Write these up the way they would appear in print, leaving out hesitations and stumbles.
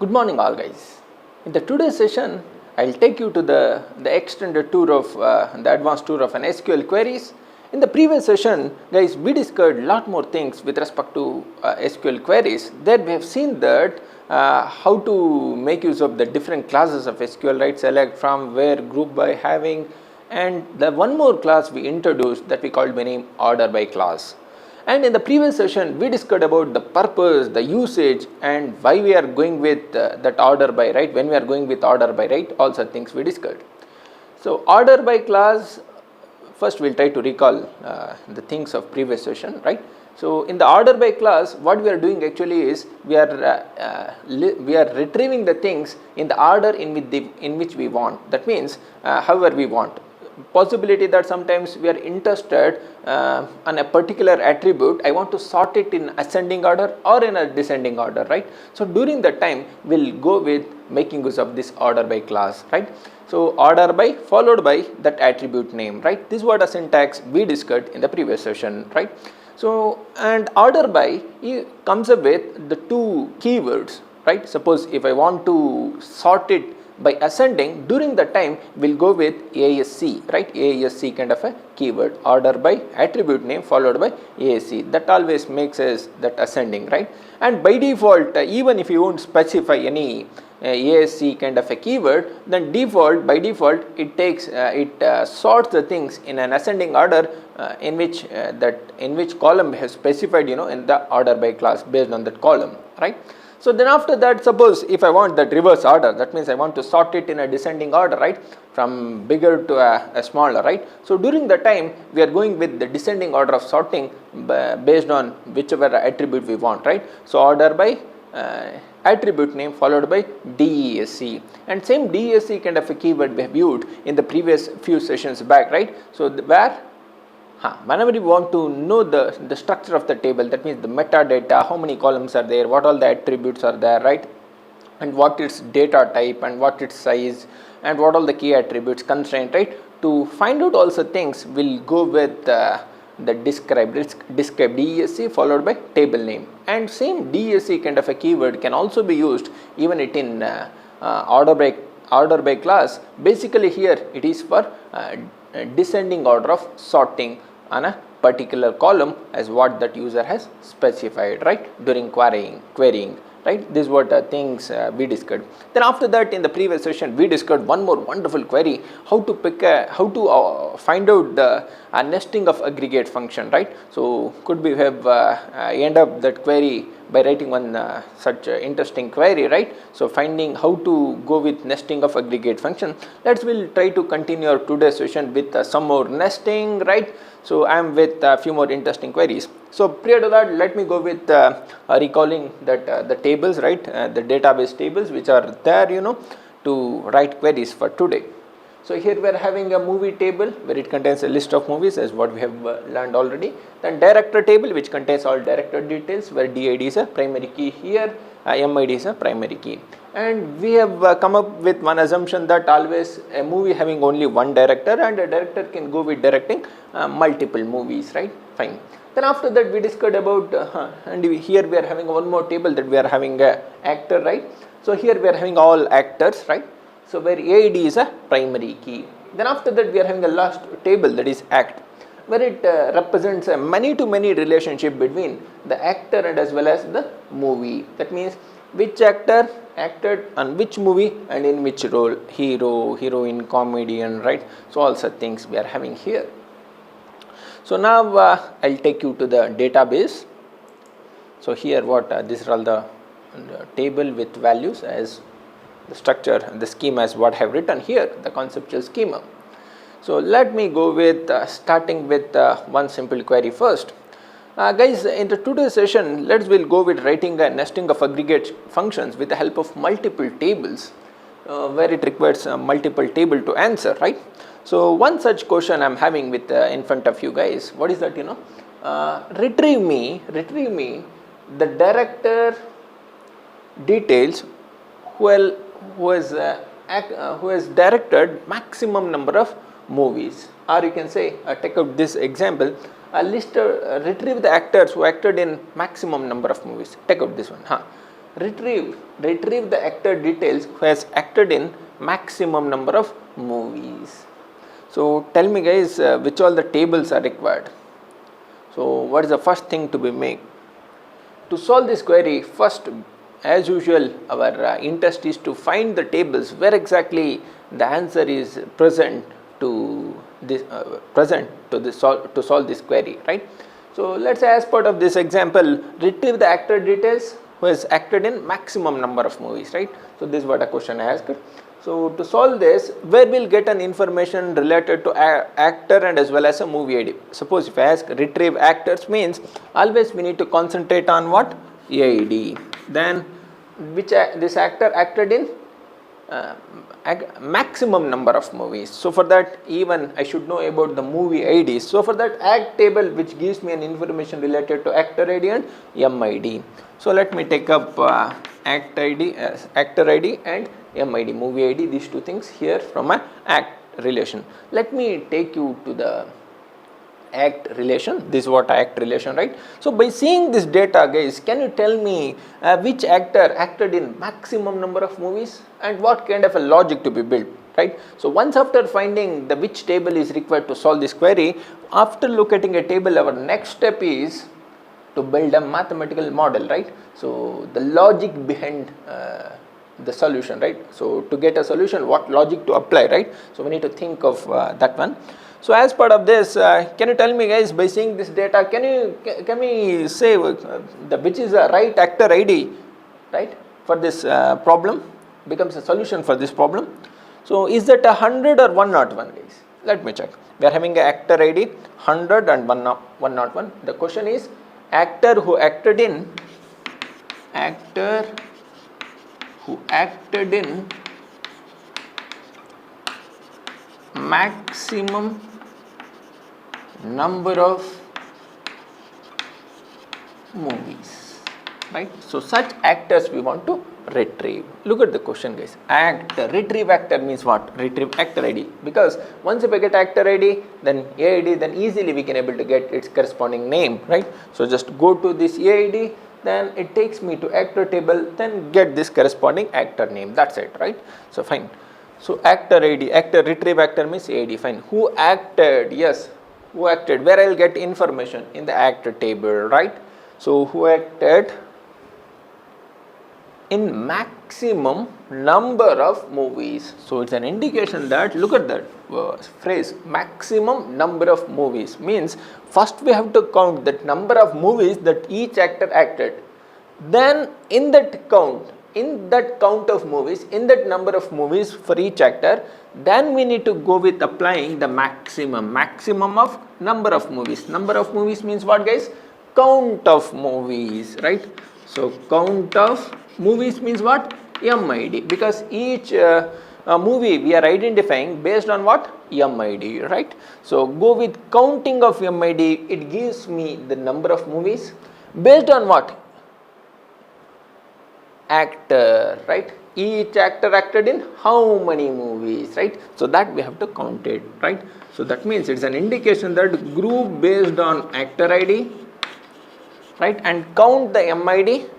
Good morning all guys. In the today's session, I'll take you to the extended tour of the advanced tour of an SQL queries. In the previous session, guys, we discussed a lot more things with respect to SQL queries. There we have seen that how to make use of the different classes of SQL, right? Select, from, where, group by, having, and the one more class we introduced that we called by name order by class. And in the previous session, we discussed about the purpose, the usage, and why we are going with that order by, right? When we are going with order by, right? All such things we discussed. So order by class, first we'll try to recall the things of previous session, right? So in the order by class, what we are doing actually is we are retrieving the things in the order in which we want. That means however we want. Possibility that sometimes we are interested on a particular attribute, I want to sort it in ascending order or in a descending order, right? So during that time we'll go with making use of this order by class, right? So order by followed by that attribute name, right? This is what a syntax we discussed in the previous session, right? So and order by comes up with the two keywords, right? Suppose if I want to sort it by ascending, during the time we'll go with ASC, right? ASC kind of a keyword, order by attribute name followed by ASC. That always makes us that ascending, right? And by default, even if you won't specify any ASC kind of a keyword, then by default it takes sorts the things in an ascending order in which column has specified, in the order by class based on that column, right? So then after that, suppose if I want that reverse order, that means I want to sort it in a descending order, right, from bigger to a smaller, right. So during the time we are going with the descending order of sorting based on whichever attribute we want, right. So order by attribute name followed by DESC, and same DESC kind of a keyword we have used in the previous few sessions back, right. So whenever you want to know the structure of the table, that means the metadata, how many columns are there, what all the attributes are there, right, and what its data type and what its size and what all the key attributes, constraint, right. To find out also things, we'll go with the describe DESC followed by table name, and same DESC kind of a keyword can also be used even it in order by class. Basically here it is for descending order of sorting on a particular column as what that user has specified, right, during querying, right. This is what things we discussed. Then after that, in the previous session we discussed one more wonderful query, how to find out the nesting of aggregate function, right. So could we have end up that query by writing one such interesting query, right. So finding how to go with nesting of aggregate function. We'll try to continue our today's session with some more nesting, right. So I am with a few more interesting queries. So prior to that, let me go with recalling that the tables, right, the database tables which are there, to write queries for today. So here we are having a movie table where it contains a list of movies as what we have learned already. Then director table which contains all director details where DID is a primary key here, MID is a primary key. And we have come up with one assumption that always a movie having only one director, and a director can go with directing multiple movies, right? Fine. Then after that we discussed about and here we are having one more table that we are having a actor, right? So here we are having all actors, right? So where AID is a primary key. Then after that we are having a last table that is act, where it represents a many-to-many relationship between the actor and as well as the movie. That means which actor acted on which movie and in which role, hero, heroine, comedian, right. So all such things we are having here. So now I'll take you to the database. So here these are all the table with values as the structure and the schema as what I have written here, the conceptual schema. So let me go with starting with one simple query first. Guys, in the today's session, we'll go with writing a nesting of aggregate functions with the help of multiple tables, where it requires multiple table to answer, right. So one such question I'm having with in front of you guys, what is that, retrieve me the director details who has directed maximum number of movies, or you can say take out this example, retrieve the actors who acted in maximum number of movies. Take out this one. retrieve the actor details who has acted in maximum number of movies. So tell me guys, which all the tables are required. So what is the first thing to be made? To solve this query, first as usual our interest is to find the tables where exactly the answer is present to this to solve this query, right? So let's say as part of this example, retrieve the actor details who has acted in maximum number of movies, right? So this is what a question I asked. So to solve this, where we'll get an information related to actor and as well as a movie ID. Suppose if I ask retrieve actors, means always we need to concentrate on what? AID. Then which this actor acted in maximum number of movies. So for that even I should know about the movie IDs. So for that act table which gives me an information related to actor ID and MID. So let me take up actor ID and MID, movie ID, these two things here from a act relation. Let me take you to the act relation. This is what act relation, right? So by seeing this data guys, can you tell me which actor acted in maximum number of movies and what kind of a logic to be built, right? So once after finding the which table is required to solve this query, after locating a table, our next step is to build a mathematical model, right? So the logic behind the solution, right? So to get a solution, what logic to apply, right? So we need to think of that one. So as part of this, can you tell me guys, by seeing this data, can we say which is the right actor ID, right, for this problem, becomes a solution for this problem. So is that 100 or 101 guys? Let me check. We are having an actor ID 100 and 101. The question is actor who acted in maximum number of movies, right? So such actors we want to retrieve. Look at the question guys, actor, retrieve actor means what? Retrieve actor ID, because once if I get actor ID, then AID, then easily we can able to get its corresponding name, right? So just go to this AID, then it takes me to actor table, then get this corresponding actor name, that's it, right? So fine. So actor ID, actor, retrieve actor means AID, fine. Who acted? Yes, who acted? Where I'll get information? In the actor table, right? So who acted in maximum number of movies? So it's an indication that, look at that phrase, maximum number of movies, means first we have to count that number of movies that each actor acted. Then in that count of movies, in that number of movies for each actor, then we need to go with applying the maximum of number of movies. Number of movies means what guys? Count of movies, right? So count of movies means what? MID, because each movie we are identifying based on what? MID, right? So go with counting of MID, it gives me the number of movies based on what? Actor, right? Each actor acted in how many movies, right? So that we have to count it, right? So that means it's an indication that group based on actor ID, right, and count the MID.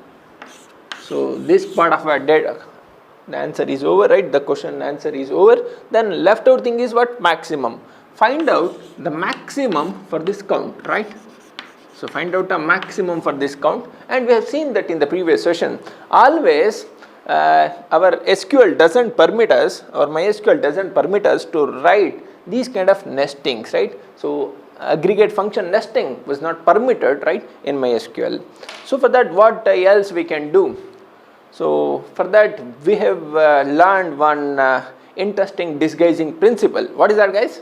So this part of our data, the answer is over, right? The question answer is over. Then left out thing is what? Maximum. Find out the maximum for this count, right? So find out a maximum for this count, and we have seen that in the previous session. Always our SQL doesn't permit us, or MySQL doesn't permit us to write these kind of nestings, right? So aggregate function nesting was not permitted, right, in MySQL. So for that, what else we can do? So for that we have learned one interesting disguising principle. What is that guys?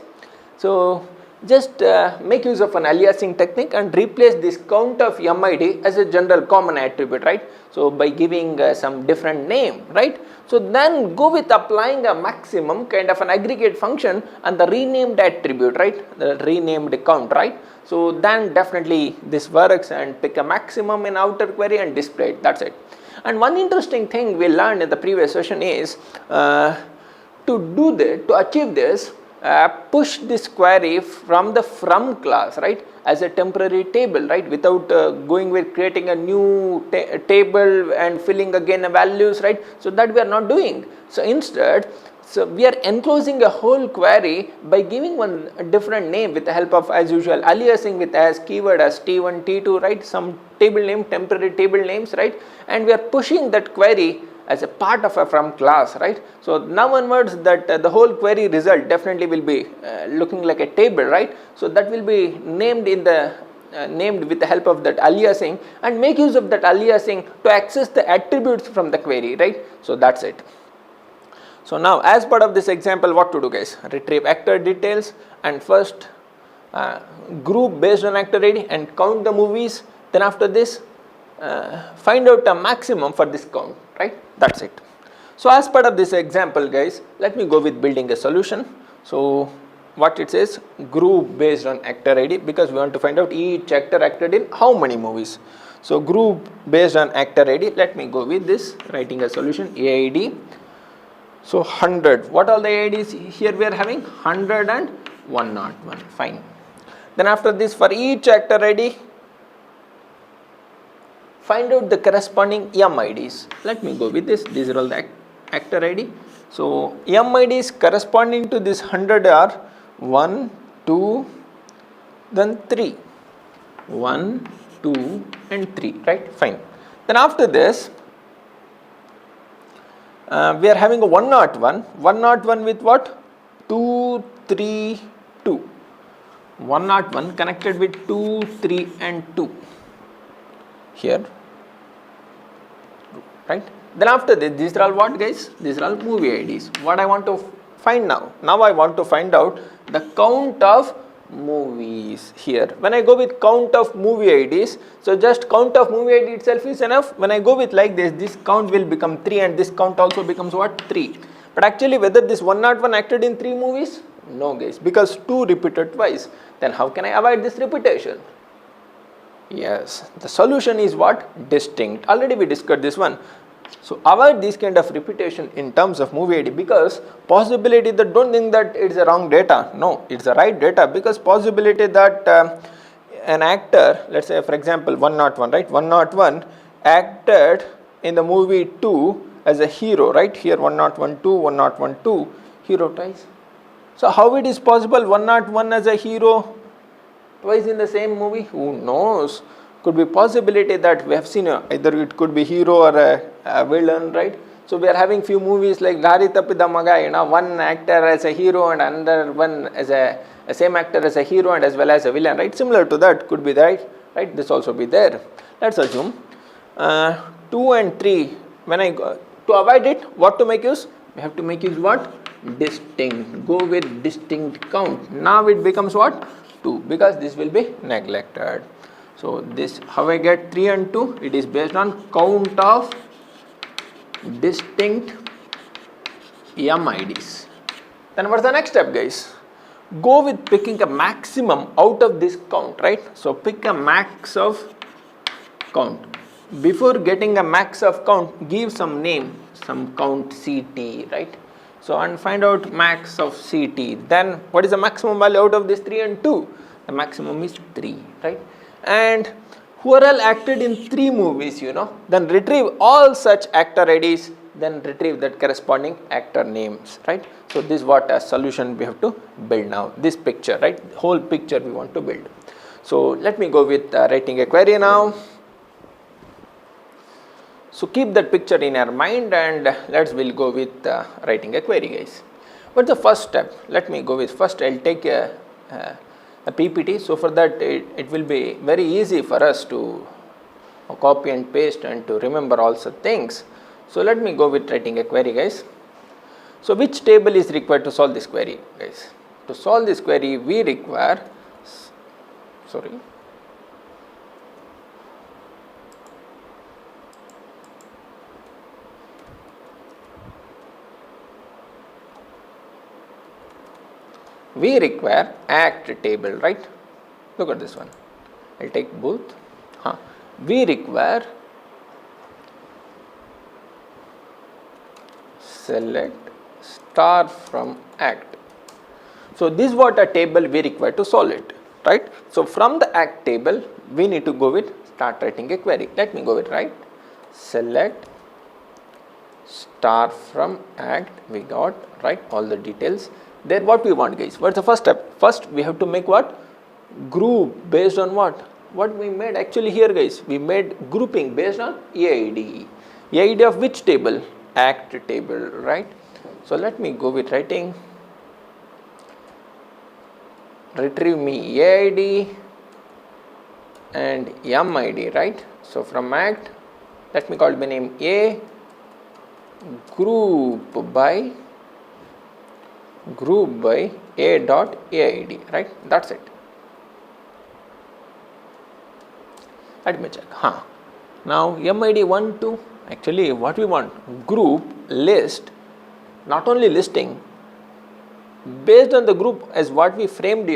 So just make use of an aliasing technique and replace this count of MID as a general common attribute, right? So by giving some different name, right? So then go with applying a maximum kind of an aggregate function and the renamed attribute, right? The renamed count, right? So then definitely this works, and pick a maximum in outer query and display it, that's it. And one interesting thing we learned in the previous session is to achieve this, push this query from the from class, right, as a temporary table, right, without going with creating a new table and filling again the values, right. So that we are not doing. So instead, so we are enclosing a whole query by giving one different name with the help of, as usual, aliasing with as keyword as T1, T2, right, some table name, temporary table names, right, and we are pushing that query as a part of a from class, right. So now onwards that the whole query result definitely will be looking like a table, right. So that will be named in the named with the help of that aliasing, and make use of that aliasing to access the attributes from the query, right. So that's it. So now as part of this example, what to do, guys? Retrieve actor details and first group based on actor ID and count the movies. Then after this find out a maximum for this count, right. That's it. So as part of this example, guys, let me go with building a solution. So what it says, group based on actor ID, because we want to find out each actor acted in how many movies. So group based on actor ID, let me go with this, writing a solution AID. So 100, what are the AIDs here we are having? 100 and 101, fine. Then after this, for each actor ID, find out the corresponding MIDs. Let me go with this, these are all the actor ID. So MIDs corresponding to this 100 are 1, 2, then 3. 1, 2 and 3, right, fine. Then after this, we are having a 101 with what? 2, 3, 2. 101 connected with 2, 3 and 2 here, right. Then after this, these are all what, guys? These are all movie IDs. What I want to find now? Now I want to find out the count of movies here. When I go with count of movie IDs, so just count of movie ID itself is enough. When I go with like this count will become 3 and this count also becomes what? 3. But actually whether this 101 acted in 3 movies? No, guys, because 2 repeated twice. Then how can I avoid this repetition? Yes, the solution is what? Distinct. Already we discussed this one. So avoid this kind of repetition in terms of movie ID, because possibility that don't think that it's a wrong data. No, it's the right data, because possibility that an actor, let's say for example 101, right, 101 acted in the movie 2 as a hero, right, here 101 2 hero twice. So how it is possible 101 as a hero twice in the same movie? Who knows? Could be possibility that we have seen either it could be hero or a villain, right. So we are having few movies like Dari Tappida Maga, one actor as a hero and another one as a same actor as a hero and as well as a villain, right. Similar to that could be right, this also be there. Let's assume 2 and 3, when I go to avoid it, what to make use? We have to make use what? Distinct. Go with distinct count. Now it becomes what? 2, because this will be neglected. So this, how I get 3 and 2? It is based on count of distinct MIDs. Then what's the next step, guys? Go with picking a maximum out of this count, right? So pick a max of count. Before getting a max of count, give some name, some count CT, right? So and find out max of CT. Then what is the maximum value out of this 3 and 2? The maximum is 3, right? And who are all acted in 3 movies, then retrieve all such actor IDs, then retrieve that corresponding actor names, right? So this is what a solution we have to build now, this picture, right? Whole picture we want to build. So let me go with writing a query now. So keep that picture in your mind and we'll go with writing a query, guys. What's the first step? Let me go with first I'll take a PPT. So for that it will be very easy for us to copy and paste and to remember all such things. So let me go with writing a query, guys. So which table is required to solve this query, guys? To solve this query we require, we require act table, right? Look at this one. I'll take both. We require select star from act. So this is what a table we require to solve it. right? So from the act table, we need to go with start writing a query. Let me go with right. Select star from act. We got right all the details. Then what we want, guys? What's the first step? First, we have to make what? Group based on what? What we made actually here, guys? We made grouping based on EID. EID of which table? Act table, right? So let me go with writing. Retrieve me EID and MID, right? So from act, let me call the name A, group by A dot AID, right? That's it. Let me check. Now MID 1, 2. Actually, what we want? Group list, not only listing, based on the group as what we framed,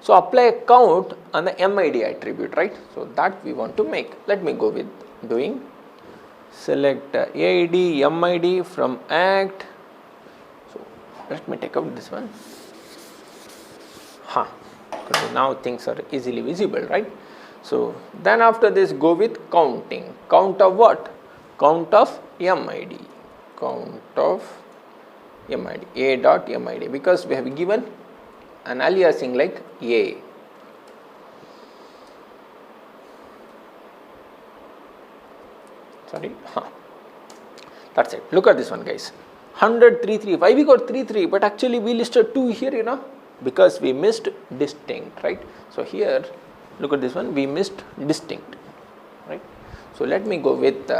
So apply a count on the MID attribute, right? So that we want to make. Let me go with doing. Select AID, MID from act. So let me take out this one. Now things are easily visible, right? So then after this, go with counting. Count of what? Count of MID. Count of MID. A dot MID, because we have given an aliasing like A. Sorry. That's it. Look at this one, guys. 100, Why we got 3, but actually we listed 2 here, because we missed distinct, right? So here, look at this one. We missed distinct, right? So let me go with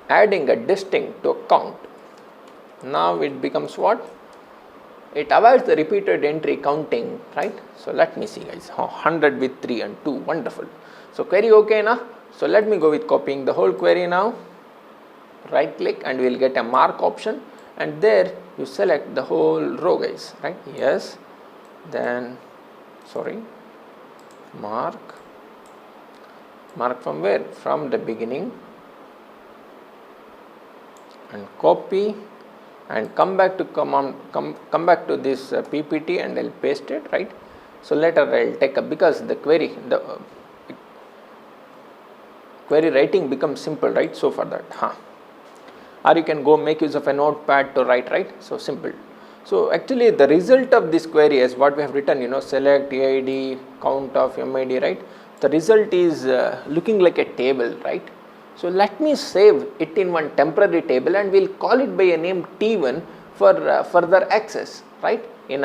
adding a distinct to a count. Now it becomes what? It avoids the repeated entry counting, right? So let me see, guys. 100 with 3 and 2. Wonderful. So query okay now. So let me go with copying the whole query now. Right click and we will get a mark option, and there you select the whole row, guys, right? Yes. Then mark from where? From the beginning, and copy and come back to come back to this PPT and I'll paste it, right? So later I'll take up, because the query writing becomes simple, right? So for that, or you can go make use of a notepad to write, right? So simple. So actually the result of this query is what we have written, select AID, count of MID, right? The result is looking like a table, right? So let me save it in one temporary table and we'll call it by a name T1 for further access, right? In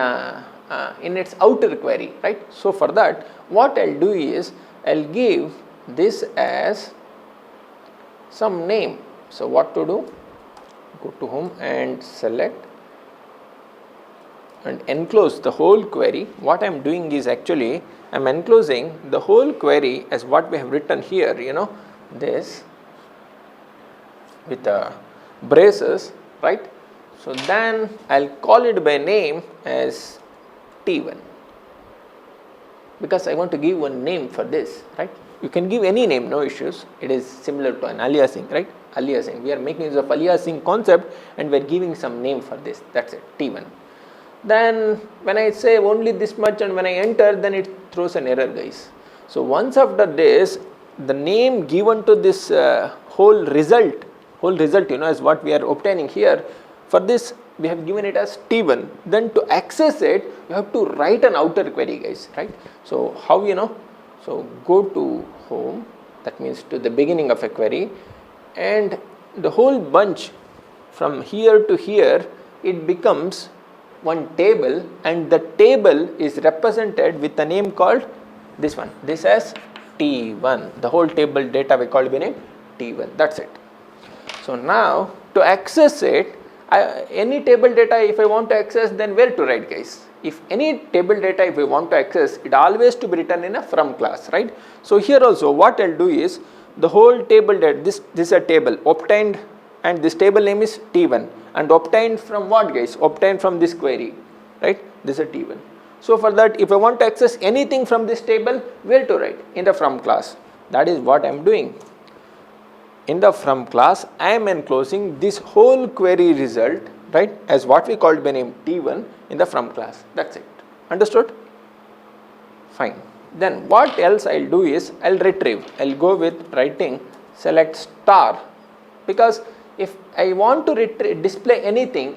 its outer query, right? So for that, what I'll do is I'll give this as some name. So what to do? Go to home and select and enclose the whole query. What I am doing is actually I am enclosing the whole query as what we have written here, this with braces, right? So then I'll call it by name as T1, because I want to give one name for this, right? You can give any name, no issues. It is similar to an aliasing, right? Aliasing. We are making use of aliasing concept and we are giving some name for this. That's it, T1. Then when I say only this much and when I enter, then it throws an error, guys. So once after this, the name given to this whole result, is what we are obtaining here. For this, we have given it as T1. Then to access it, you have to write an outer query, guys, right? So how So go to home, that means to the beginning of a query, and the whole bunch from here to here, it becomes one table, and the table is represented with a name called this one. This as T1. The whole table data we call by name T1. That's it. So now to access it, any table data if I want to access, then where to write, guys? If any table data if we want to access, it always to be written in a from class, right? So here also what I'll do is the whole table data, this is a table obtained, and this table name is T1, and obtained from what, guys? Obtained from this query, right? This is a T1. So for that, if I want to access anything from this table, where to write? In the from class. That is what I am doing. In the from class, I am enclosing this whole query result, right, as what we called by name T1 in the from class. That's it. Understood? Fine. Then what else I'll do is I'll retrieve. I'll go with writing select star, because if I want to display anything,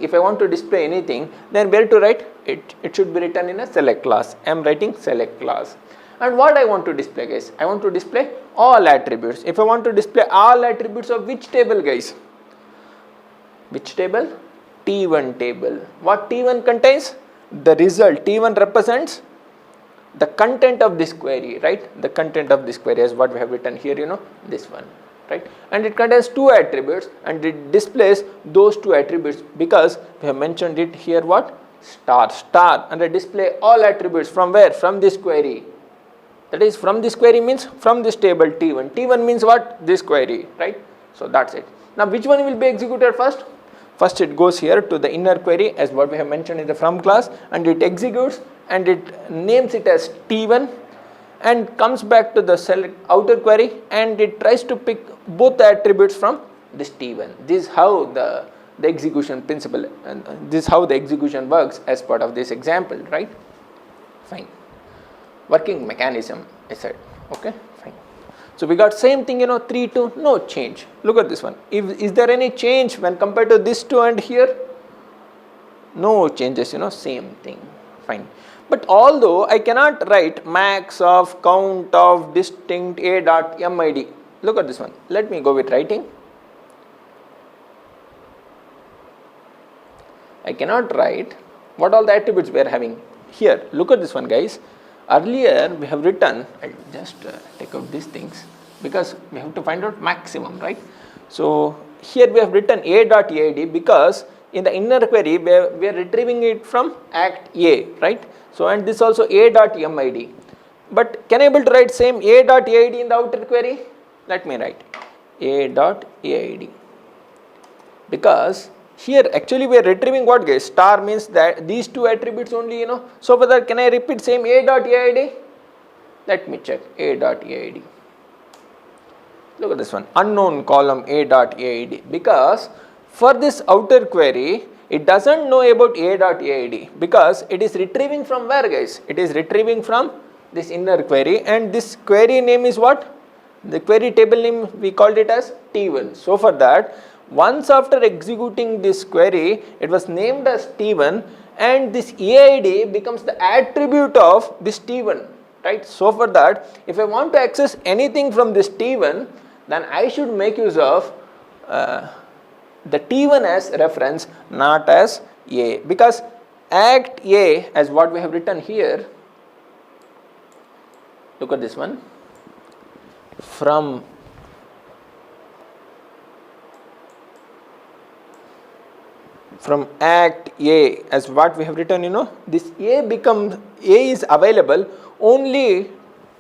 then where to write it? It should be written in a select class. I am writing select class. And what I want to display, guys? I want to display all attributes. If I want to display all attributes of which table, guys? Which table? T1 table. What T1 contains? The result. T1 represents the content of this query, right? The content of this query is what we have written here, this one, right? And it contains two attributes and it displays those two attributes because we have mentioned it here, what? Star, and I display all attributes from where? From this query. That is, from this query means from this table T1. T1 means what? This query, right? So that's it. Now which one will be executed first? First it goes here to the inner query as what we have mentioned in the from class, and it executes and it names it as T1 and comes back to the select outer query and it tries to pick both the attributes from this T1. This is how the execution principle, and this is how the execution works as part of this example, right? Fine. Working mechanism, I said. Okay, fine. So we got same thing, 3, 2, no change. Look at this one. Is there any change when compared to this 2 and here? No changes, same thing. Fine. But although I cannot write max of count of distinct a dot mid. Look at this one. Let me go with writing. I cannot write what all the attributes we are having here. Look at this one, guys. Earlier we have written, I'll just take out these things because we have to find out maximum, right? So here we have written a dot aid because in the inner query we are retrieving it from act A, right? So and this also a dot mid. But can I able to write same a dot aid in the outer query? Let me write a dot aid, because here actually we are retrieving what, guys? Star means that these two attributes only, So for that, can I repeat same a dot aid? Let me check a dot aid. Look at this one, unknown column a dot aid, because for this outer query it doesn't know about a dot aid because it is retrieving from where, guys? It is retrieving from this inner query, and this query name is what? The query table name we called it as T1. So for that, once after executing this query, it was named as T1 and this EID becomes the attribute of this T1, right? So for that, if I want to access anything from this T1, then I should make use of the T1 as reference, not as A, because act A as what we have written here, look at this one, from act A as what we have written, this A is available only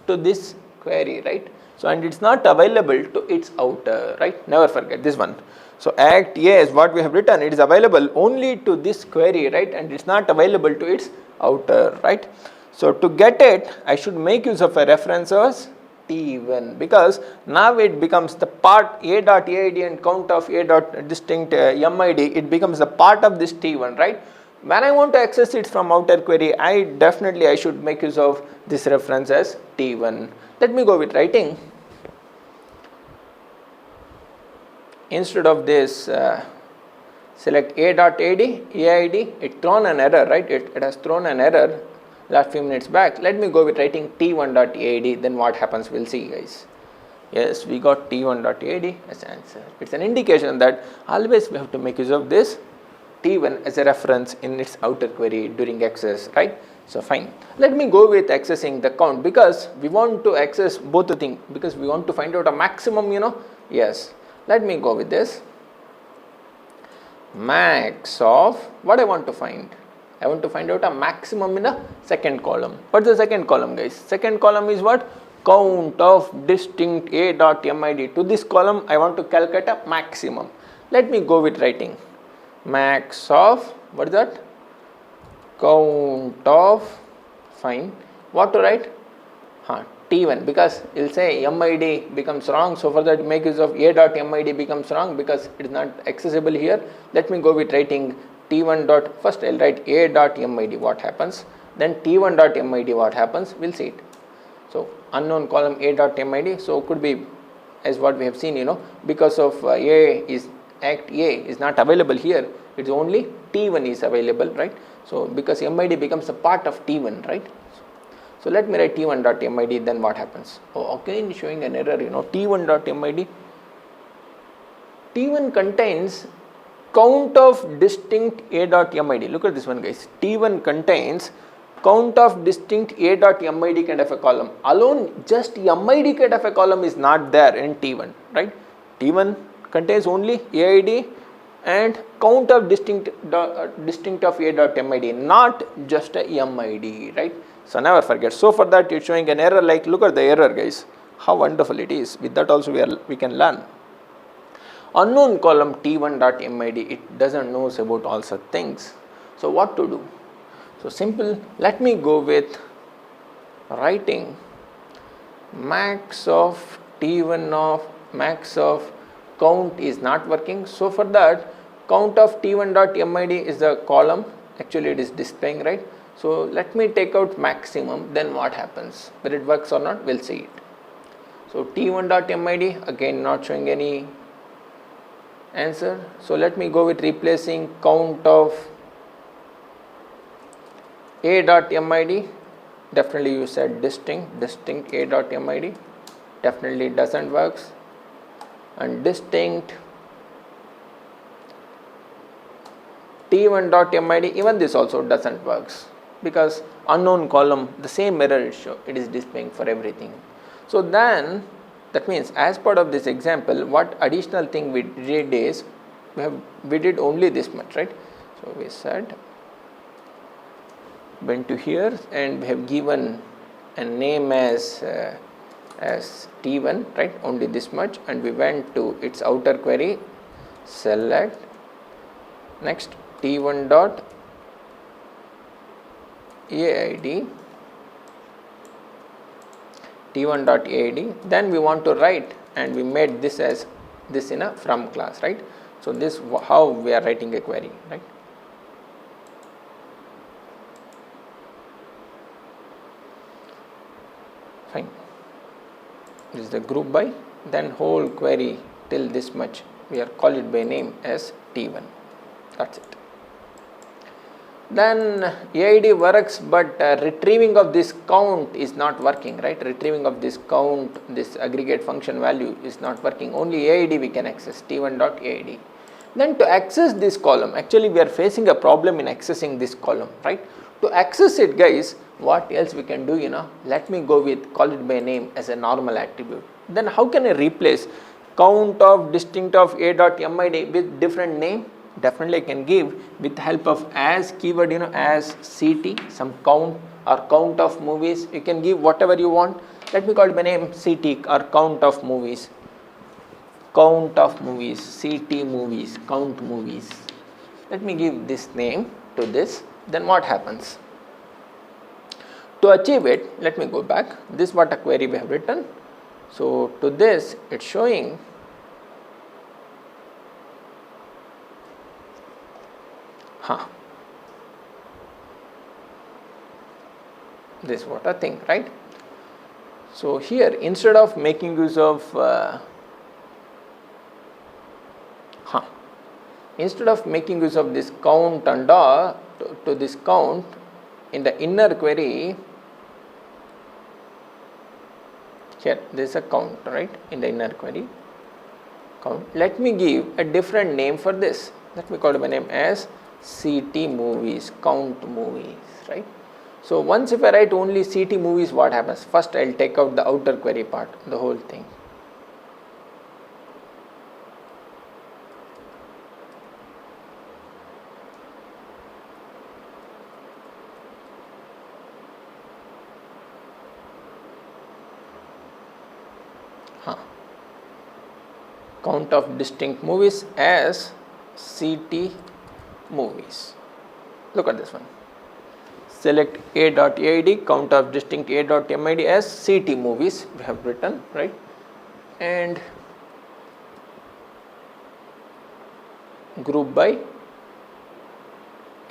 to this query, right? So and it's not available to its outer, right? Never forget this one. So act A is what we have written, it is available only to this query, right? And it's not available to its outer, right? So to get it, I should make use of a reference as T1, because now it becomes the part a dot aid and count of a dot distinct mid, it becomes the part of this T1, right? When I want to access it from outer query, I should make use of this reference as T1. Let me go with writing. Instead of this select a dot aid, it thrown an error, right? It has thrown an error last few minutes back. Let me go with writing t1.aid, then what happens we'll see, guys. Yes, we got t1.aid as answer. It's an indication that always we have to make use of this T1 as a reference in its outer query during access, right? So fine. Let me go with accessing the count, because we want to access both the things, because we want to find out a maximum, Yes. Let me go with this. Max of what I want to find. I want to find out a maximum in the second column. What's the second column, guys? Second column is what? Count of distinct a dot mid. To this column, I want to calculate a maximum. Let me go with writing max of, what is that? Count of, fine. What to write? T1, because it will say mid becomes wrong. So for that, make use of a dot mid becomes wrong because it is not accessible here. Let me go with writing T1 dot, first I'll write a dot mid, what happens, then T1 dot mid, what happens, we'll see it. So unknown column A dot MID, so could be as what we have seen, because of A is act A is not available here, it's only T1 is available, right? So because MID becomes a part of T1, right? So let me write T1 dot MID, then what happens? Oh, again showing an error, T1 dot MID. T1 contains count of distinct A dot MID. Look at this one, guys. T1 contains count of distinct A dot MID kind of a column. Alone, just MID kind of a column is not there in T1, right? T1 contains only AID and count of distinct of A dot MID, not just a MID, right? So never forget. So for that, it's showing an error. Like, look at the error, guys. How wonderful it is. With that also we can learn. Unknown column T1 dot MID, it doesn't know about all such things. So what to do? So simple. Let me go with writing max of T1 of max of count is not working. So for that, count of T1 dot MID is the column. Actually, it is displaying, right? So let me take out maximum. Then what happens? Whether it works or not, we'll see it. So T1 dot MID, again not showing any answer. So let me go with replacing count of A dot MID. Definitely you said distinct A dot MID. Definitely doesn't works. And distinct T1 dot MID, even this also doesn't works, because unknown column, the same error it is displaying for everything. So then that means as part of this example, what additional thing we did is we did only this much, right? So we said went to here and we have given a name as T1, right? Only this much, and we went to its outer query, select, next T1 dot AID, T1 dot AID. Then we want to write, and we made this as this in a from class, right? So this how we are writing a query, right? Fine. This is the group by, then whole query till this much we are call it by name as T1. That's it. Then AID works, but retrieving of this count is not working, right? Retrieving of this count, this aggregate function value is not working. Only AID we can access, T1 dot AID. Then to access this column, actually we are facing a problem in accessing this column, right? To access it, guys, what else we can do, let me go with call it by name as a normal attribute. Then how can I replace count of distinct of A dot MID with different name? Definitely I can give with the help of as keyword, as CT, some count or count of movies. You can give whatever you want. Let me call it by name CT or count of movies. Count of movies, CT movies, count movies. Let me give this name to this. Then what happens? To achieve it, let me go back. This what a query we have written. So to this, it's showing this what a thing, right? So here instead of making use of instead of making use of this count and to this count in the inner query, here there is a count, right? In the inner query count, let me give a different name for this. Let me call it by name as CT movies, count movies, right? So once if I write only CT movies, what happens? First I will take out the outer query part, the whole thing. Count of distinct movies as CT movies. Look at this one. Select A.AID, count of distinct A.MID as CT movies, we have written, right? And group by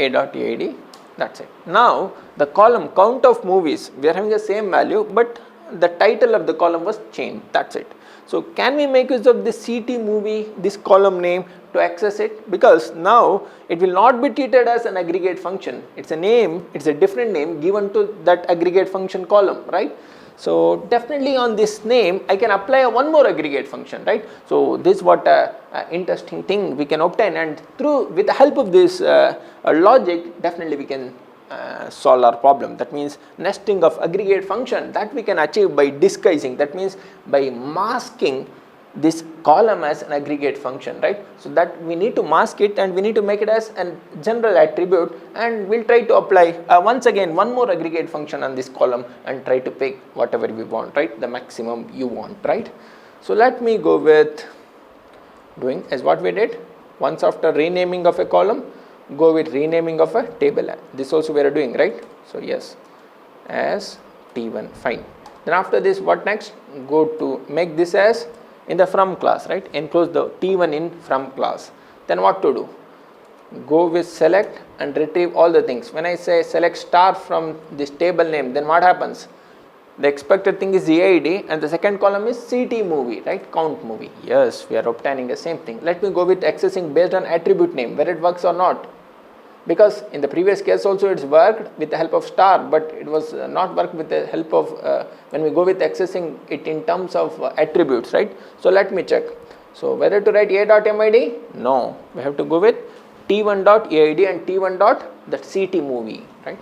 A.AID, that's it. Now the column count of movies, we are having the same value, but the title of the column was changed, that's it. So can we make use of this CT movie, this column name, to access it? Because now it will not be treated as an aggregate function, it's a name, it's a different name given to that aggregate function column, right? So definitely on this name I can apply one more aggregate function, right? So this is what interesting thing we can obtain, and through with the help of this logic, definitely we can solve our problem. That means nesting of aggregate function that we can achieve by disguising, that means by masking this column as an aggregate function, right? So that we need to mask it and we need to make it as a general attribute, and we'll try to apply once again one more aggregate function on this column and try to pick whatever we want, right? The maximum you want, right? So let me go with doing as what we did. Once after renaming of a column, go with renaming of a table. This also we are doing, right? So yes, as T1, fine. Then after this, what next? Go to make this as in the from class, right? Enclose the T1 in from class. Then what to do? Go with select and retrieve all the things. When I say select star from this table name, then what happens? The expected thing is EID and the second column is CT movie, right? Count movie. Yes, we are obtaining the same thing. Let me go with accessing based on attribute name, whether it works or not. Because in the previous case also it's worked with the help of star, but it was not worked with the help of when we go with accessing it in terms of attributes, right? So let me check. So whether to write a.mid? No, we have to go with t1.aid and t1.CT movie, right?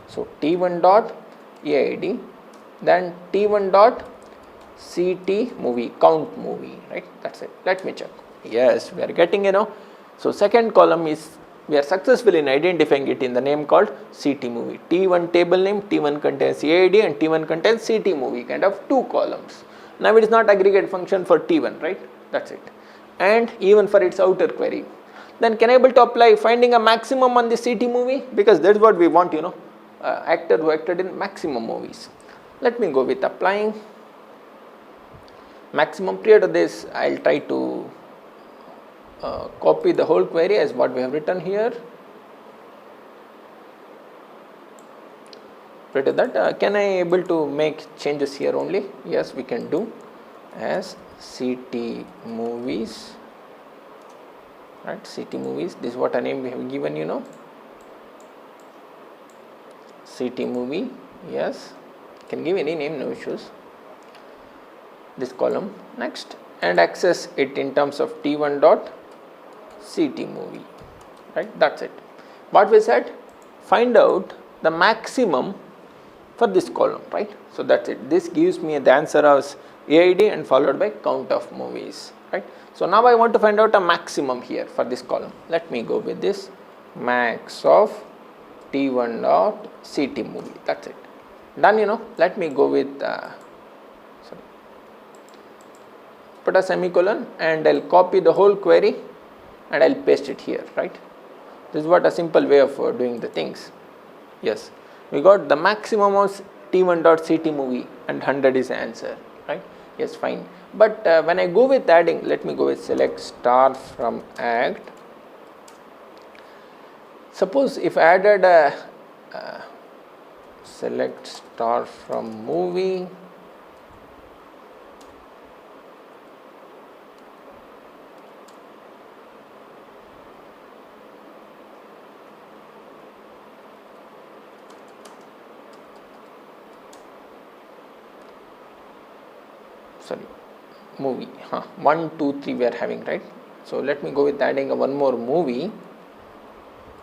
So t1.aid, then t1.CT movie, count movie, right? That's it. Let me check. Yes, we are getting, so second column is, we are successful in identifying it in the name called CT movie. T1 table name, T1 contains EID and T1 contains CT movie, kind of two columns. Now it is not aggregate function for T1, right? That's it. And even for its outer query. Then can I able to apply finding a maximum on the CT movie? Because that's what we want, actor who acted in maximum movies. Let me go with applying maximum. Prior to this, I'll try to copy the whole query as what we have written here. Prior to that, can I able to make changes here only? Yes, we can do as CT movies, right? CT movies, this is what a name we have given, CT movie. Yes, can give any name, no issues. This column next, and access it in terms of T1.CT movie, right? That's it. What we said, find out the maximum for this column, right? So that's it. This gives me the answer as EID and followed by count of movies, right? So now I want to find out a maximum here for this column. Let me go with this max of T1.CT movie. That's it. Done, Let me go with put a semicolon and I'll copy the whole query and I'll paste it here, right? This is what a simple way of doing the things. Yes, we got the maximum of T1.CT movie and 100 is the answer, right? Yes, fine. But when I go with adding, let me go with select star from act. Suppose if I added a select star from movie, movie, 1, 2, 3 we are having, right? So let me go with adding a one more movie.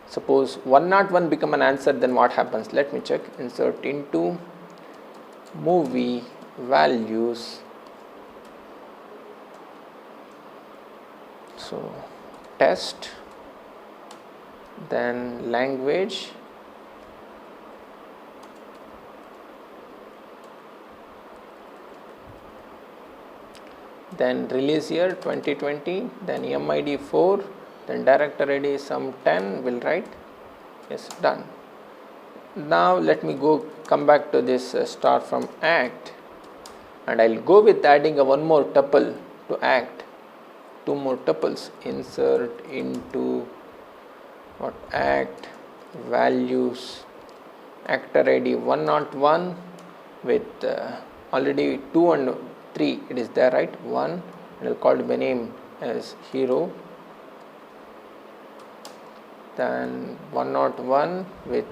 Suppose 101 become an answer, then what happens? Let me check. Insert into movie values. So test, then language, then release year 2020, then MID 4, then director ID some 10 will write. Yes, done. Now let me come back to this star from act, and I'll go with adding a one more tuple to act, two more tuples. Insert into what act values, actor ID 101 with already 2 and 3 it is there, right? 1 and I'll call my name as hero, then 101 with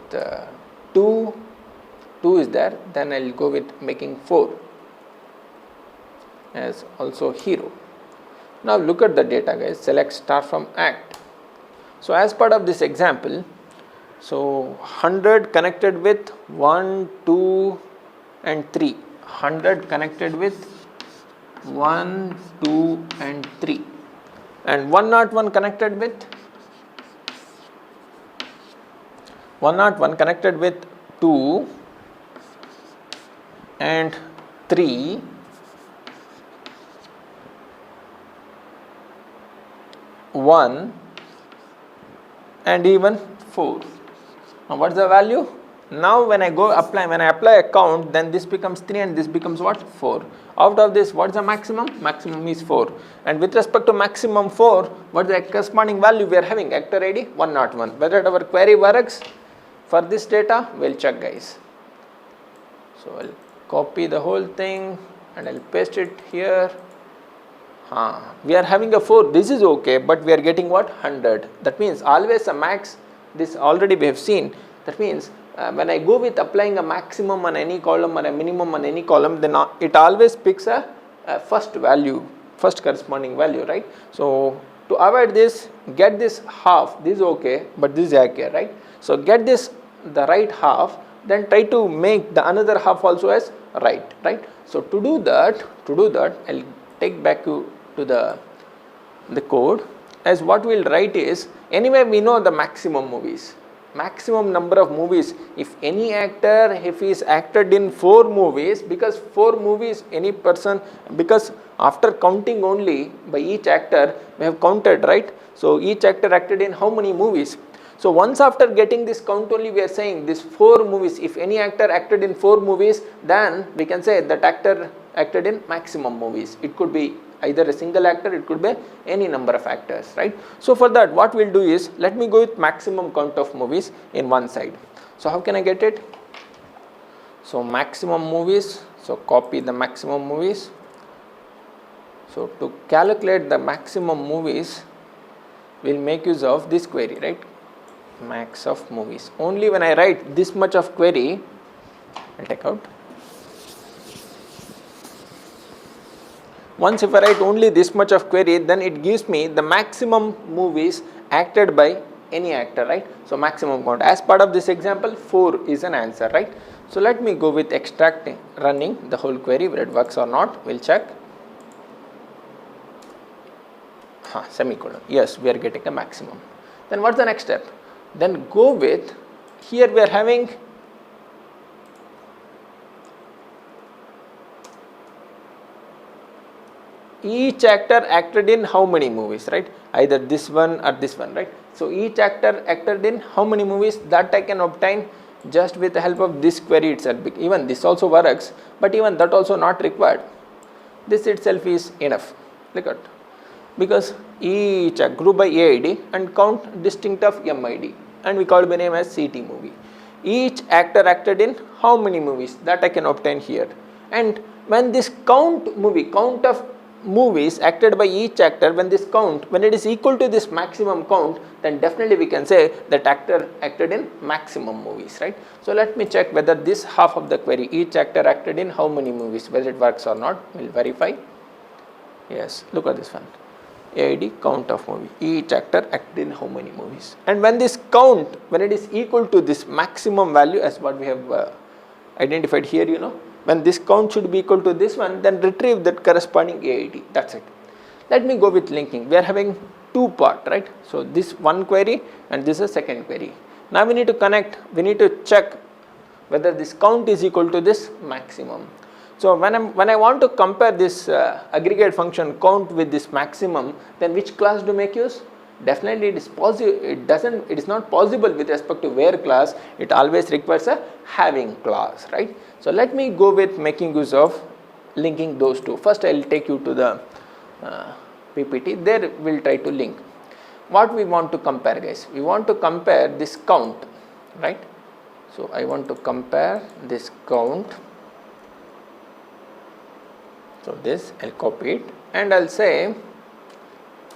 2 is there, then I'll go with making 4 as also hero. Now look at the data, guys. Select star from act. So as part of this example, so 100 connected with 1, 2 and 3, 100 connected with 1, 2 and 3, and 101 connected with 101 connected with 2 and 3, 1 and even 4. Now what is the value? Now when I apply a count, then this becomes 3 and this becomes what? 4. Out of this, what is the maximum? Maximum is 4. And with respect to maximum 4, what is the corresponding value we are having? Actor ID 101. Whether our query works for this data, we'll check, guys. So I'll copy the whole thing and I'll paste it here. We are having a 4, this is okay, but we are getting what? 100. That means always a max, this already we have seen. That means when I go with applying a maximum on any column or a minimum on any column, then it always picks a first corresponding value, right? So to avoid this, get this half, this is okay, but this is accurate, right? So get this the right half, then try to make the another half also as right? So to do that, I'll take back to the code. As what we'll write is, anyway we know the maximum number of movies. If any actor, if he is acted in 4 movies, because 4 movies any person, because after counting only by each actor we have counted, right? So each actor acted in how many movies? So once after getting this count only, we are saying this 4 movies, if any actor acted in 4 movies, then we can say that actor acted in maximum movies. It could be either a single actor, it could be any number of actors, right? So for that, what we'll do is, let me go with maximum count of movies in one side. So how can I get it? So maximum movies, so copy the maximum movies. So to calculate the maximum movies, we'll make use of this query, right? Max of movies. Only when I write this much of query, I'll take out. Once if I write only this much of query, then it gives me the maximum movies acted by any actor, right? So maximum count. As part of this example, 4 is an answer, right? So let me go with extracting, running the whole query, whether it works or not. We'll check. Semicolon. Yes, we are getting a maximum. Then what's the next step? Then go with, here we are having each actor acted in how many movies, right? Either this one or this one, right? So each actor acted in how many movies, that I can obtain just with the help of this query itself. Even this also works, but even that also not required. This itself is enough. Look at, because each group by AID and count distinct of MID, and we call by name as CT movie. Each actor acted in how many movies, that I can obtain here. And when this count of movies acted by each actor, when it is equal to this maximum count, then definitely we can say that actor acted in maximum movies, right? So let me check whether this half of the query, each actor acted in how many movies, whether it works or not. We'll verify. Yes, look at this one. AID count of movie, each actor acted in how many movies. And when this count, when it is equal to this maximum value as what we have identified here, when this count should be equal to this one, then retrieve that corresponding AID. That's it. Let me go with linking. We are having 2 parts, right? So this one query and this is second query. Now we need to connect, we need to check whether this count is equal to this maximum. So when I want to compare this aggregate function count with this maximum, then which class do make use? Definitely it is possible. It is not possible with respect to where class. It always requires a having class, right? So let me go with making use of linking those two. First I will take you to the PPT. There we will try to link. What we want to compare, guys? We want to compare this count, right? So I want to compare this count So this I'll copy it and I'll say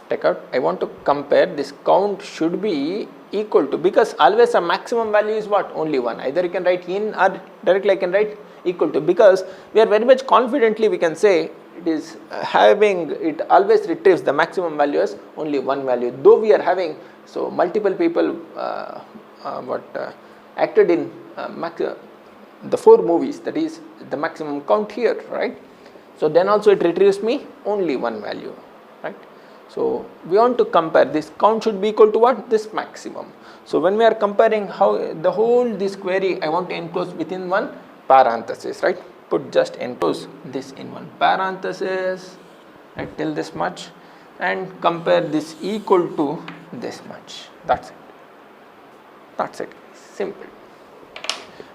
take out, I want to compare this count should be equal to, because always a maximum value is what, only 1, either you can write in or directly I can write equal to, because we are very much confidently we can say it is having, it always retrieves the maximum value as only 1 value, though we are having so multiple people acted in the 4 movies, that is the maximum count here, right. So then also it retrieves me only 1 value, right. So we want to compare, this count should be equal to what, this maximum. So when we are comparing how the whole this query I want to enclose within one parenthesis, right, put just enclose this in one parenthesis, right, till this much, and compare this equal to this much, that's it, simple.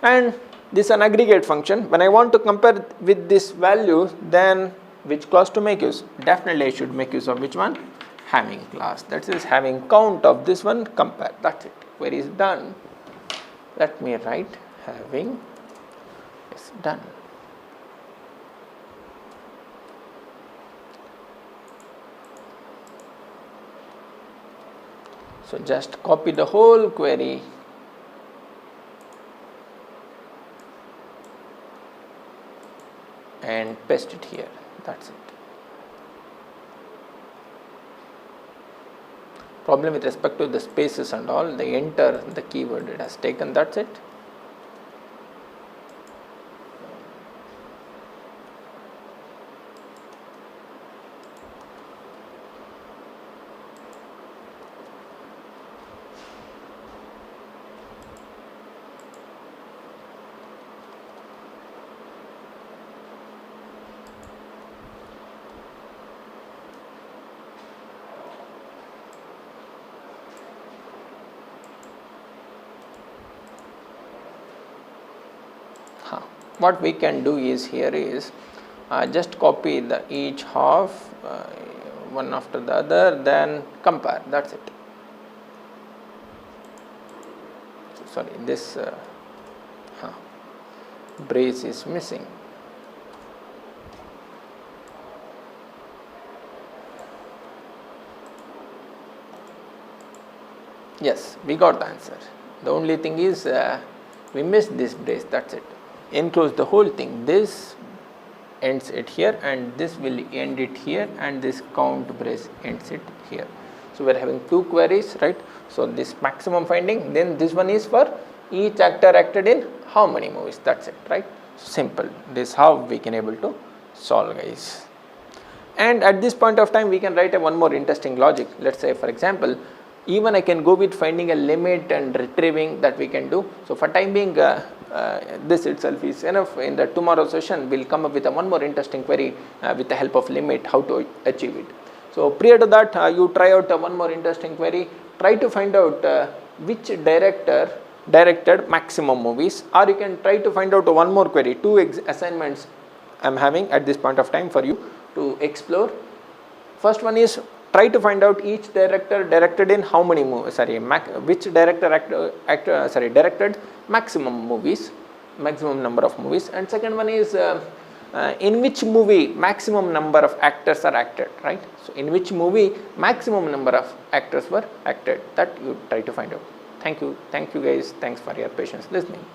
And this is an aggregate function. When I want to compare with this value, then which clause to make use? Definitely I should make use of which one? Having clause. That is having count of this one, compare. That's it. Query is done. Let me write having is done. So just copy the whole query and paste it here. That's it. Problem with respect to the spaces and all, they enter the keyword it has taken, that's it. What we can do is here is just copy the each half one after the other, then compare, that's it. Sorry, this brace is missing. Yes, we got the answer. The only thing is we missed this brace, that's it. Enclose the whole thing, this ends it here and this will end it here, and this count brace ends it here. So we are having 2 queries, right. So this maximum finding, then this one is for each actor acted in how many movies, that's it, right. Simple. This is how we can able to solve, guys. And at this point of time we can write a one more interesting logic. Let's say for example, even I can go with finding a limit and retrieving, that we can do. So for time being this itself is enough. In the tomorrow session we will come up with a one more interesting query with the help of limit, how to achieve it. So prior to that you try out one more interesting query, try to find out which director directed maximum movies, or you can try to find out one more query, 2 assignments I am having at this point of time for you to explore. First one is try to find out each director directed in how many movies, which director directed maximum movies, maximum number of movies. And second one is in which movie maximum number of actors are acted, right. So in which movie maximum number of actors were acted, that you try to find out. Thank you guys, thanks for your patience listening.